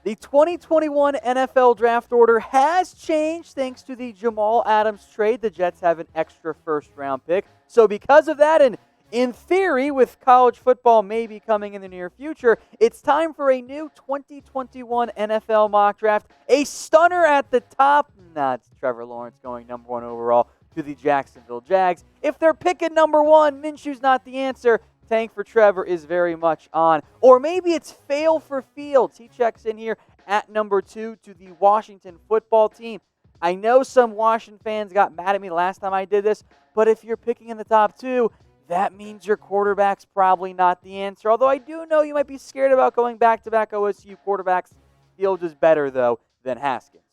The 2021 NFL draft order has changed thanks to the Jamal Adams trade. The Jets have an extra first-round pick. So because of that, and in theory, with college football maybe coming in the near future, it's time for a new 2021 NFL mock draft. A stunner at the top. It's Trevor Lawrence going number 1 overall to the Jacksonville Jags. If they're picking number 1, Minshew's not the answer. Tank for Trevor is very much on. Or maybe it's fail for Fields. He checks in here at number 2 to the Washington football team. I know some Washington fans got mad at me last time I did this, but if you're picking in the top 2, that means your quarterback's probably not the answer. Although I do know you might be scared about going back-to-back OSU quarterbacks. Fields is better, though, than Haskins.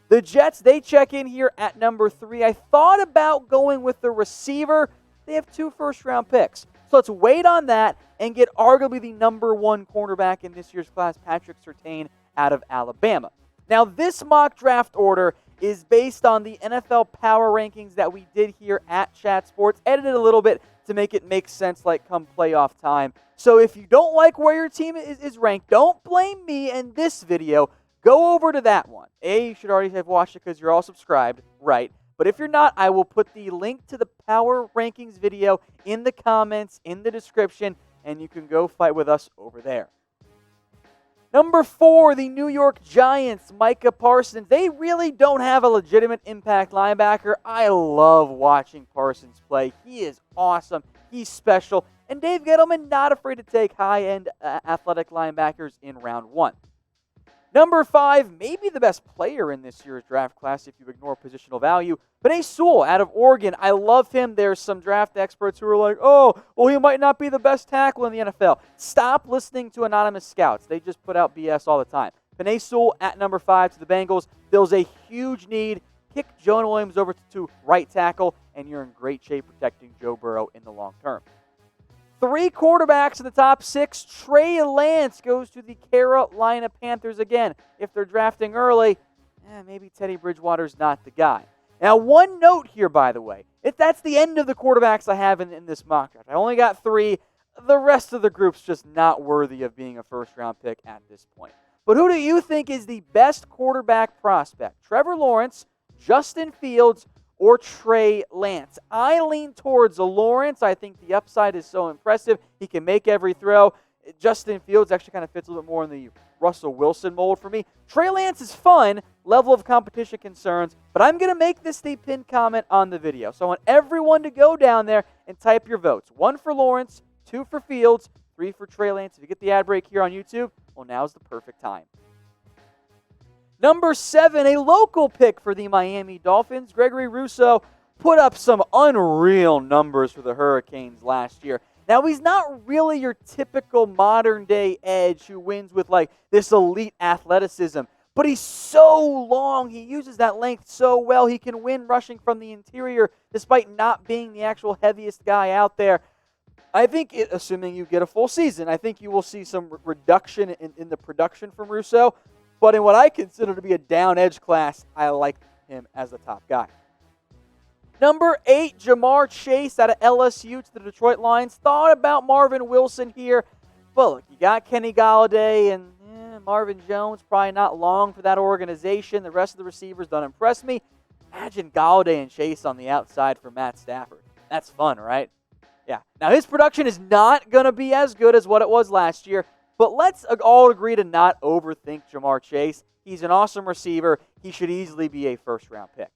The Jets, they check in here at number 3. I thought about going with the receiver. They have 2 first-round picks. So let's wait on that and get arguably the number 1 cornerback in this year's class, Patrick Surtain, out of Alabama. Now, this mock draft order is based on the NFL power rankings that we did here at Chat Sports, edited a little bit to make it make sense like come playoff time. So if you don't like where your team is ranked, don't blame me in this video. Go over to that one. You should already have watched it because you're all subscribed, right? But if you're not, I will put the link to the Power Rankings video in the comments, in the description, and you can go fight with us over there. Number 4, the New York Giants, Micah Parsons. They really don't have a legitimate impact linebacker. I love watching Parsons play. He is awesome. He's special. And Dave Gettleman, not afraid to take high-end athletic linebackers in round 1. Number 5, maybe the best player in this year's draft class if you ignore positional value, Penei Sewell out of Oregon. I love him. There's some draft experts who are like, oh, well, he might not be the best tackle in the NFL. Stop listening to anonymous scouts. They just put out BS all the time. Penei Sewell at number 5 to the Bengals. Fills a huge need. Kick Jonah Williams over to right tackle, and you're in great shape protecting Joe Burrow in the long term. 3 quarterbacks in the top 6. Trey Lance goes to the Carolina Panthers again. If they're drafting early, maybe Teddy Bridgewater's not the guy. Now, one note here, by the way. That's the end of the quarterbacks I have in this mock draft. I only got 3. The rest of the group's just not worthy of being a first-round pick at this point. But who do you think is the best quarterback prospect? Trevor Lawrence, Justin Fields, or Trey Lance? I lean towards Lawrence. I think the upside is so impressive. He can make every throw. Justin Fields actually kind of fits a little bit more in the Russell Wilson mold for me. Trey Lance is fun. Level of competition concerns. But I'm going to make this the pinned comment on the video. So I want everyone to go down there and type your votes. 1 for Lawrence, 2 for Fields, 3 for Trey Lance. If you get the ad break here on YouTube, well, now's the perfect time. Number 7, a local pick for the Miami Dolphins. Gregory Rousseau put up some unreal numbers for the Hurricanes last year. Now, he's not really your typical modern-day edge who wins with, like, this elite athleticism. But he's so long. He uses that length so well. He can win rushing from the interior despite not being the actual heaviest guy out there. I think, assuming you get a full season, I think you will see some reduction in the production from Rousseau. But in what I consider to be a down edge class, I like him as the top guy. Number 8, Jamar Chase out of LSU to the Detroit Lions. Thought about Marvin Wilson here. But look, you got Kenny Golladay and Marvin Jones. Probably not long for that organization. The rest of the receivers don't impress me. Imagine Golladay and Chase on the outside for Matt Stafford. That's fun, right? Yeah. Now, his production is not going to be as good as what it was last year. But let's all agree to not overthink Jamar Chase. He's an awesome receiver. He should easily be a first-round pick.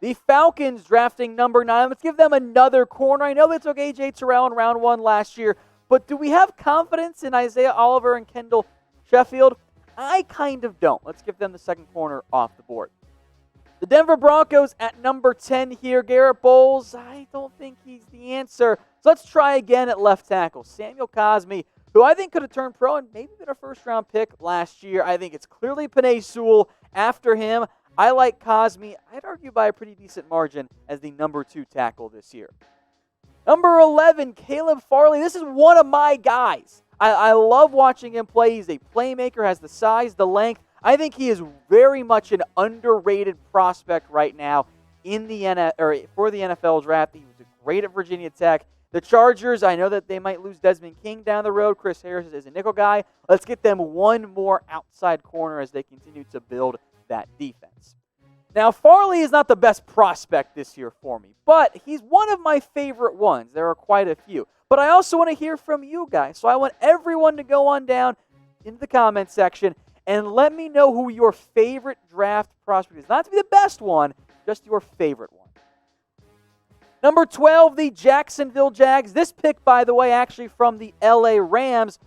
The Falcons drafting number 9. Let's give them another corner. I know they took A.J. Terrell in round 1 last year, but do we have confidence in Isaiah Oliver and Kendall Sheffield? I kind of don't. Let's give them the second corner off the board. The Denver Broncos at number 10 here. Garrett Bowles, I don't think he's the answer. So let's try again at left tackle. Samuel Cosmi, who I think could have turned pro and maybe been a first-round pick last year. I think it's clearly Penei Sewell after him. I like Cosmi, I'd argue by a pretty decent margin, as the number 2 tackle this year. Number 11, Caleb Farley. This is one of my guys. I love watching him play. He's a playmaker, has the size, the length. I think he is very much an underrated prospect right now in the for the NFL draft. He was great at Virginia Tech. The Chargers, I know that they might lose Desmond King down the road. Chris Harris is a nickel guy. Let's get them one more outside corner as they continue to build that defense. Now, Farley is not the best prospect this year for me, but he's one of my favorite ones. There are quite a few. But I also want to hear from you guys, so I want everyone to go on down into the comment section and let me know who your favorite draft prospect is. Not to be the best one, just your favorite one. Number 12, the Jacksonville Jags. This pick, by the way, actually from the LA Rams.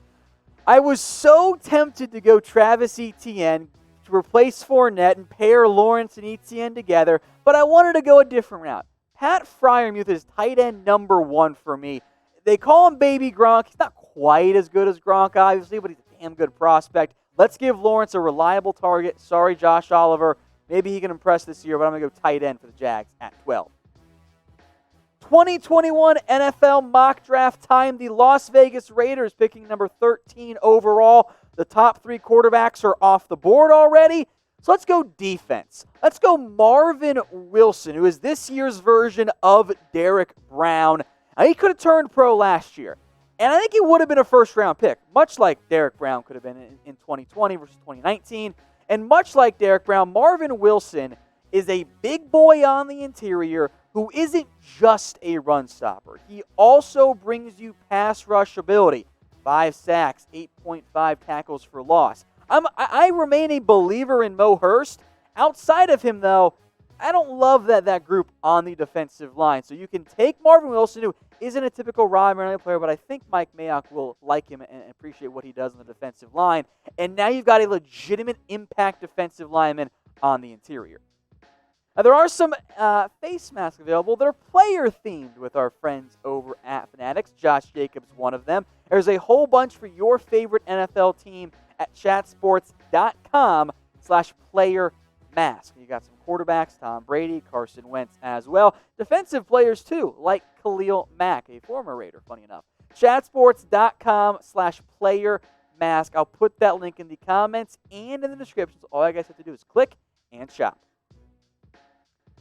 I was so tempted to go Travis Etienne to replace Fournette and pair Lawrence and Etienne together, but I wanted to go a different route. Pat Freiermuth is tight end number 1 for me. They call him Baby Gronk. He's not quite as good as Gronk, obviously, but he's a damn good prospect. Let's give Lawrence a reliable target. Sorry, Josh Oliver. Maybe he can impress this year, but I'm going to go tight end for the Jags at 12. 2021 NFL mock draft time. The Las Vegas Raiders picking number 13 overall. The top 3 quarterbacks are off the board already. So let's go defense. Let's go Marvin Wilson, who is this year's version of Derek Brown. Now, he could have turned pro last year, and I think he would have been a first-round pick, much like Derek Brown could have been in 2020 versus 2019. And much like Derek Brown, Marvin Wilson is a big boy on the interior who isn't just a run stopper. He also brings you pass rush ability. 5 sacks, 8.5 tackles for loss. I remain a believer in Mo Hurst. Outside of him, though, I don't love that group on the defensive line. So you can take Marvin Wilson, who isn't a typical Rod Marinelli player, but I think Mike Mayock will like him and appreciate what he does on the defensive line. And now you've got a legitimate impact defensive lineman on the interior. Now, there are some face masks available that are player-themed with our friends over at Fanatics. Josh Jacobs, one of them. There's a whole bunch for your favorite NFL team at chatsports.com/player-mask. You got some quarterbacks, Tom Brady, Carson Wentz as well. Defensive players, too, like Khalil Mack, a former Raider, funny enough. chatsports.com/player-mask. I'll put that link in the comments and in the description. So all you guys have to do is click and shop.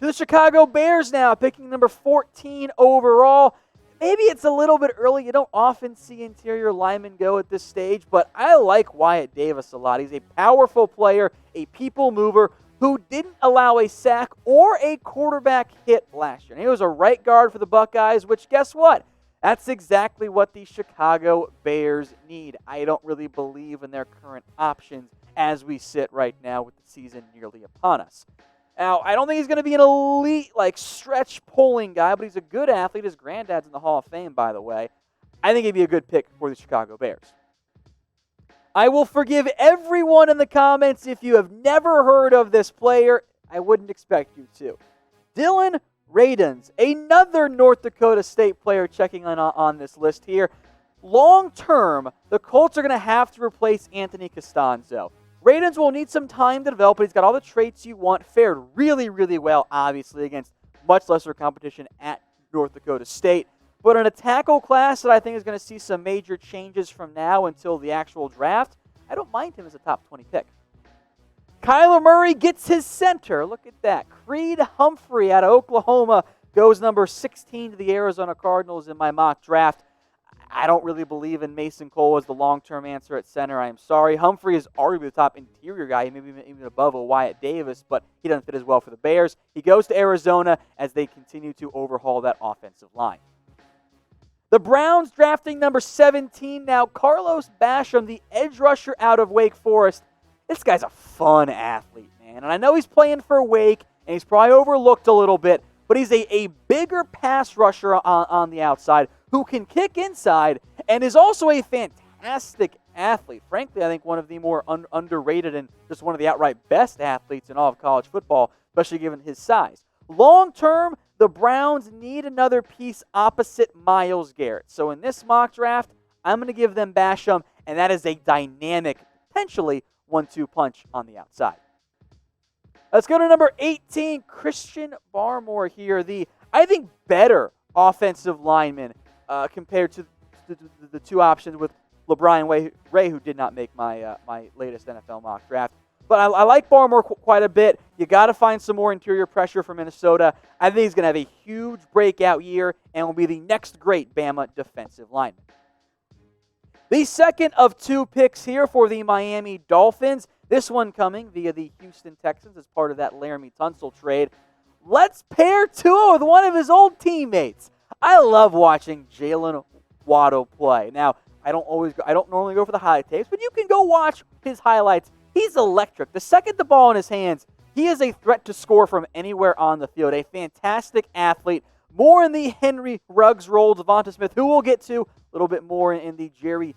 To the Chicago Bears now, picking number 14 overall. Maybe it's a little bit early. You don't often see interior linemen go at this stage, but I like Wyatt Davis a lot. He's a powerful player, a people mover who didn't allow a sack or a quarterback hit last year. And he was a right guard for the Buckeyes, which guess what? That's exactly what the Chicago Bears need. I don't really believe in their current options as we sit right now with the season nearly upon us. Now, I don't think he's going to be an elite, stretch pulling guy, but he's a good athlete. His granddad's in the Hall of Fame, by the way. I think he'd be a good pick for the Chicago Bears. I will forgive everyone in the comments if you have never heard of this player. I wouldn't expect you to. Dylan Radins, another North Dakota State player checking on this list here. Long term, the Colts are going to have to replace Anthony Costanzo. Radins will need some time to develop, but he's got all the traits you want. Fared really, really well, obviously, against much lesser competition at North Dakota State. But in a tackle class that I think is going to see some major changes from now until the actual draft, I don't mind him as a top 20 pick. Kyler Murray gets his center. Look at that. Creed Humphrey out of Oklahoma goes number 16 to the Arizona Cardinals in my mock draft. I don't really believe in Mason Cole as the long-term answer at center. I am sorry. Humphrey is arguably the top interior guy, maybe even above a Wyatt Davis, but he doesn't fit as well for the Bears. He goes to Arizona as they continue to overhaul that offensive line. The Browns drafting number 17 now. Carlos Basham, the edge rusher out of Wake Forest. This guy's a fun athlete, man. And I know he's playing for Wake, and he's probably overlooked a little bit, but he's a bigger pass rusher on the outside who can kick inside and is also a fantastic athlete. Frankly, I think one of the more underrated and just one of the outright best athletes in all of college football, especially given his size. Long term, the Browns need another piece opposite Myles Garrett. So in this mock draft, I'm going to give them Basham, and that is a dynamic, potentially 1-2 punch on the outside. Let's go to number 18, Christian Barmore here, the, I think, better offensive lineman compared to the two options with LeBron Ray, who did not make my latest NFL mock draft. But I like Barmore quite a bit. You got to find some more interior pressure for Minnesota. I think he's going to have a huge breakout year and will be the next great Bama defensive lineman. The second of two picks here for the Miami Dolphins. This one coming via the Houston Texans as part of that Laramie Tunsil trade. Let's pair Tua with one of his old teammates. I love watching Jalen Waddle play. Now, I don't normally go for the high tapes, but you can go watch his highlights. He's electric. The second the ball in his hands, he is a threat to score from anywhere on the field. A fantastic athlete. More in the Henry Ruggs role, Devonta Smith, who we'll get to a little bit more in the Jerry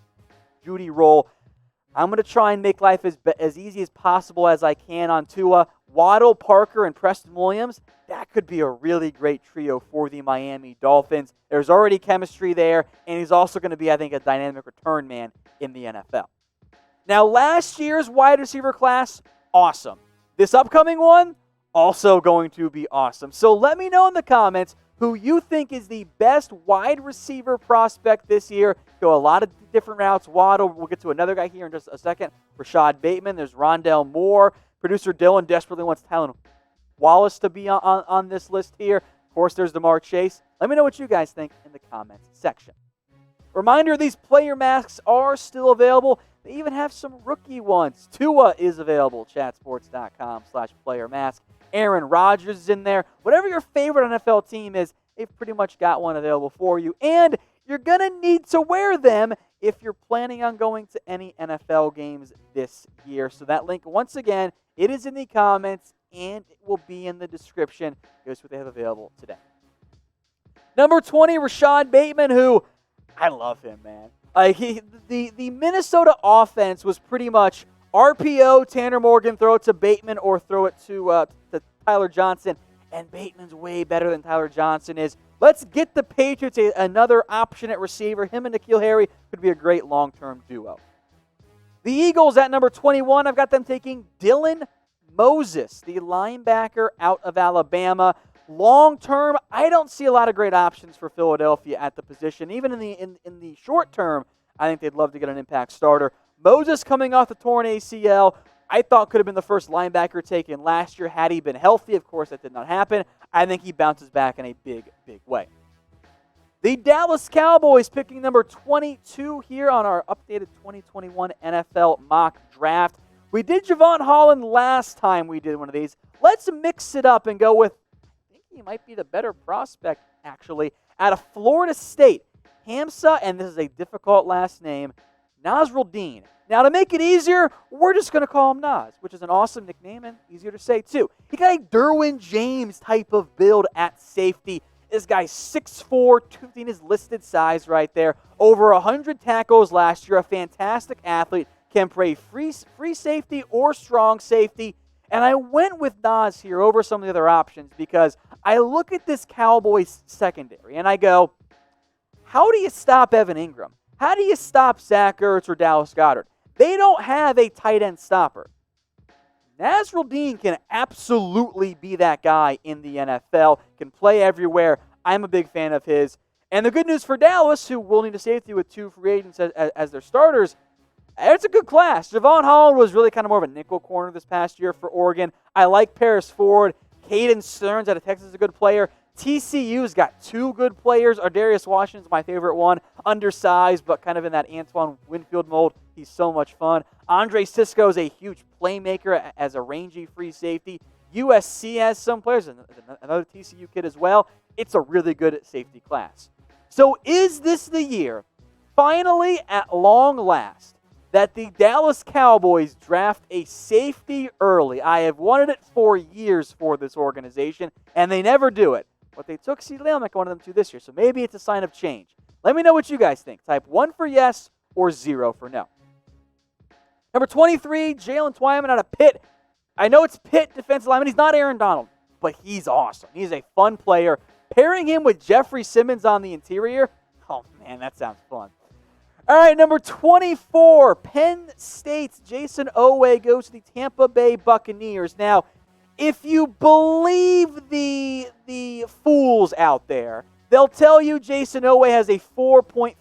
Jeudy role. I'm going to try and make life as easy as possible as I can on Tua. Waddle, Parker, and Preston Williams, that could be a really great trio for the Miami Dolphins. There's already chemistry there, and he's also going to be, I think, a dynamic return man in the NFL. Now, last year's wide receiver class, awesome. This upcoming one, also going to be awesome. So let me know in the comments who you think is the best wide receiver prospect this year. Go a lot of different routes. Waddle, we'll get to another guy here in just a second. Rashad Bateman, there's Rondell Moore. Producer Dylan desperately wants Tylan Wallace to be on this list here. Of course, there's DeMar Chase. Let me know what you guys think in the comments section. Reminder, these player masks are still available. They even have some rookie ones. Tua is available, chatsports.com/player mask. Aaron Rodgers is in there. Whatever your favorite NFL team is, they've pretty much got one available for you. And you're going to need to wear them if you're planning on going to any NFL games this year. So that link, once again, it is in the comments and it will be in the description. Here's what they have available today. Number 20, Rashad Bateman, who I love him, man. Like the Minnesota offense was pretty much RPO, Tanner Morgan, throw it to Bateman or throw it to Tyler Johnson. And Bateman's way better than Tyler Johnson is. Let's get the Patriots another option at receiver. Him and N'Keal Harry could be a great long-term duo. The Eagles at number 21, I've got them taking Dylan Moses, the linebacker out of Alabama. Long-term, I don't see a lot of great options for Philadelphia at the position. Even in the short term, I think they'd love to get an impact starter. Moses coming off the torn ACL, I thought could have been the first linebacker taken last year had he been healthy. Of course, that did not happen. I think he bounces back in a big, big way. The Dallas Cowboys picking number 22 here on our updated 2021 NFL mock draft. We did Javon Holland last time we did one of these. Let's mix it up and go with, I think he might be the better prospect, actually, out of Florida State. Hamza, and this is a difficult last name, Nasruddin. Now, to make it easier, we're just going to call him Nas, which is an awesome nickname and easier to say, too. He got a Derwin James type of build at safety. This guy's 6'4", 215 is listed size right there. Over 100 tackles last year, a fantastic athlete. Can play free safety or strong safety. And I went with Nas here over some of the other options because I look at this Cowboys secondary and I go, how do you stop Evan Ingram? How do you stop Zach Ertz or Dallas Goedert? They don't have a tight end stopper. Nasruddin can absolutely be that guy in the NFL, can play everywhere. I'm a big fan of his. And the good news for Dallas, who will need a safety with two free agents as their starters, it's a good class. Javon Holland was really kind of more of a nickel corner this past year for Oregon. I like Paris Ford. Caden Stearns out of Texas is a good player. TCU's got two good players. Ardarius Washington's my favorite one. Undersized, but kind of in that Antoine Winfield mold. He's so much fun. Andre Cisco is a huge playmaker as a rangy free safety. USC has some players, another TCU kid as well. It's a really good safety class. So is this the year, finally at long last, that the Dallas Cowboys draft a safety early? I have wanted it for years for this organization, and they never do it. But they took CeeDee Lamb, like I wanted them to this year, so maybe it's a sign of change. Let me know what you guys think. Type 1 for yes or 0 for no. Number 23, Jalen Twyman out of Pitt. I know it's Pitt defensive lineman. He's not Aaron Donald, but he's awesome. He's a fun player. Pairing him with Jeffrey Simmons on the interior, oh man, that sounds fun. All right, number 24, Penn State's Jason Owe goes to the Tampa Bay Buccaneers. Now, if you believe the fools out there, they'll tell you Jason Owe has a 4.33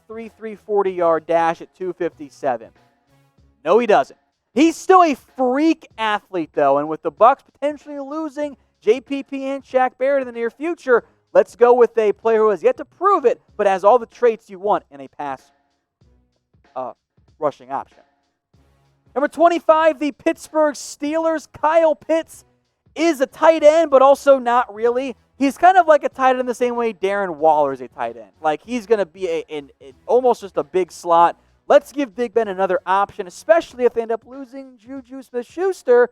40-yard dash at 257. No, he doesn't. He's still a freak athlete, though, and with the Bucs potentially losing JPP and Shaq Barrett in the near future, let's go with a player who has yet to prove it, but has all the traits you want in a pass rushing option. Number 25, the Pittsburgh Steelers. Kyle Pitts is a tight end, but also not really. He's kind of like a tight end in the same way Darren Waller is a tight end. Like, he's going to be almost just a big slot. Let's give Big Ben another option, especially if they end up losing Juju Smith-Schuster.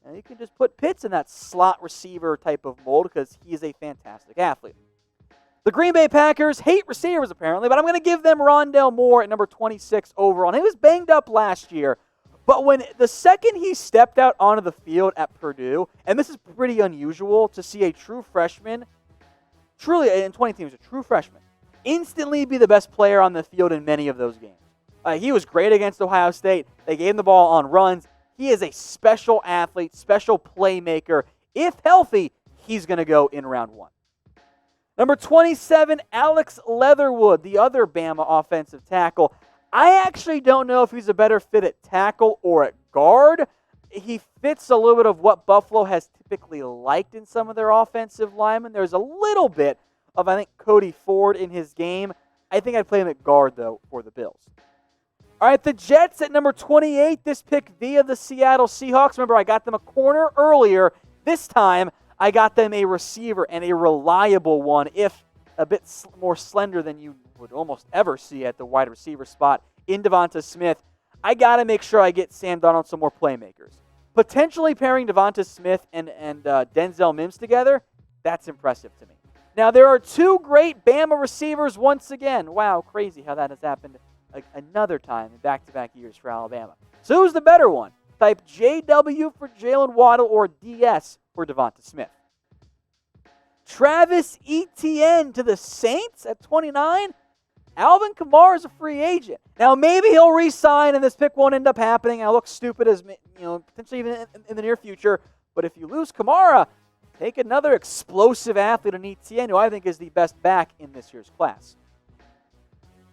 And you can just put Pitts in that slot receiver type of mold because he is a fantastic athlete. The Green Bay Packers hate receivers, apparently, but I'm going to give them Rondale Moore at number 26 overall. And he was banged up last year, but when the second he stepped out onto the field at Purdue, and this is pretty unusual to see a true freshman, truly in 20 teams, a true freshman, instantly be the best player on the field in many of those games. He was great against Ohio State. They gave him the ball on runs. He is a special athlete, special playmaker. If healthy, he's going to go in round 1. Number 27, Alex Leatherwood, the other Bama offensive tackle. I actually don't know if he's a better fit at tackle or at guard. He fits a little bit of what Buffalo has typically liked in some of their offensive linemen. There's a little bit of, I think, Cody Ford in his game. I think I'd play him at guard, though, for the Bills. All right, the Jets at number 28. This pick via the Seattle Seahawks. Remember, I got them a corner earlier. This time, I got them a receiver, and a reliable one, if a bit more slender than you would almost ever see at the wide receiver spot in Devonta Smith. I got to make sure I get Sam Darnold some more playmakers. Potentially pairing Devonta Smith and Denzel Mims together, that's impressive to me. Now, there are 2 great Bama receivers once again. Wow, crazy how that has happened another time in back-to-back years for Alabama. So who's the better one? Type JW for Jalen Waddle or DS for Devonta Smith. Travis Etienne to the Saints at 29. Alvin Kamara is a free agent. Now, maybe he'll re-sign and this pick won't end up happening. I'll look stupid as, potentially even in the near future. But if you lose Kamara, take another explosive athlete in Etienne, who I think is the best back in this year's class.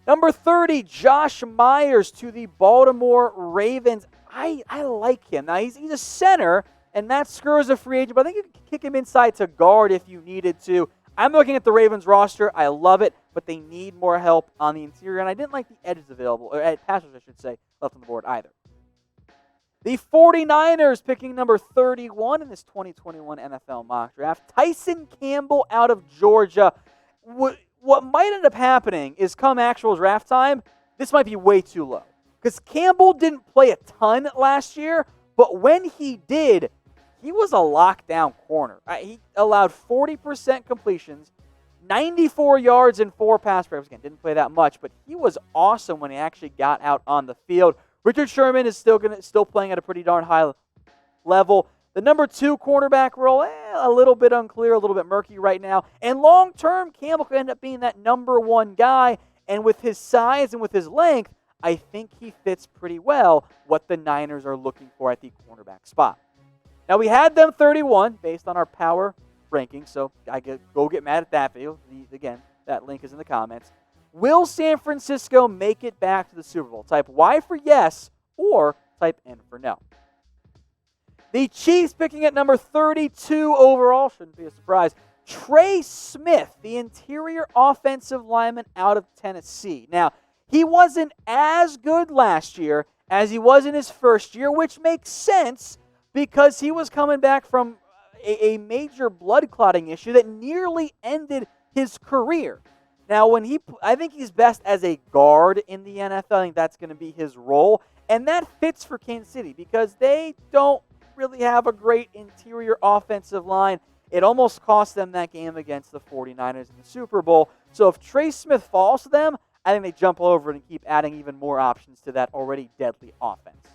Number 30, Josh Myers to the Baltimore Ravens. I like him. Now, he's a center, and Matt Skura is a free agent, but I think you can kick him inside to guard if you needed to. I'm looking at the Ravens roster. I love it, but they need more help on the interior, and I didn't like the edges available, or passers, I should say, left on the board either. The 49ers picking number 31 in this 2021 NFL mock draft. Tyson Campbell out of Georgia. What might end up happening is come actual draft time, this might be way too low. Because Campbell didn't play a ton last year, but when he did, he was a lockdown corner. He allowed 40% completions, 94 yards, and 4 pass breakups. Again, didn't play that much, but he was awesome when he actually got out on the field. Richard Sherman is still playing at a pretty darn high level. The number 2 cornerback role, a little bit unclear, a little bit murky right now. And long-term, Campbell could end up being that number 1 guy. And with his size and with his length, I think he fits pretty well what the Niners are looking for at the cornerback spot. Now, we had them 31 based on our power rankings, so go get mad at that video. Again, that link is in the comments. Will San Francisco make it back to the Super Bowl? Type Y for yes or type N for no. The Chiefs picking at number 32 overall, shouldn't be a surprise. Trey Smith, the interior offensive lineman out of Tennessee. Now, he wasn't as good last year as he was in his first year, which makes sense because he was coming back from a major blood clotting issue that nearly ended his career. Now, I think he's best as a guard in the NFL. I think that's going to be his role, and that fits for Kansas City because they don't really have a great interior offensive line. It almost cost them that game against the 49ers in the Super Bowl. So if Trey Smith falls to them, I think they jump over it and keep adding even more options to that already deadly offense.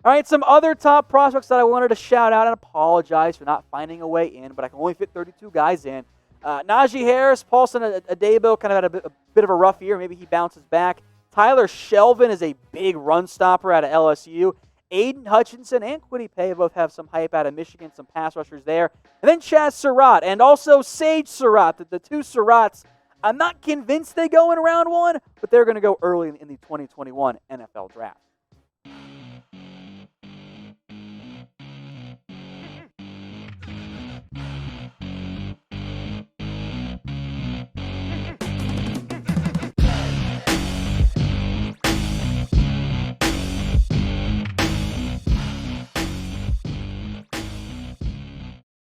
All right, some other top prospects that I wanted to shout out and apologize for not finding a way in, but I can only fit 32 guys in. Najee Harris, Paulson Adebo kind of had a bit of a rough year. Maybe he bounces back. Tyler Shelvin is a big run stopper out of LSU. Aiden Hutchinson and Kwity Paye both have some hype out of Michigan, some pass rushers there. And then Chaz Surratt and also Sage Surratt, the 2 Surratts. I'm not convinced they go in round 1, but they're going to go early in the 2021 NFL Draft.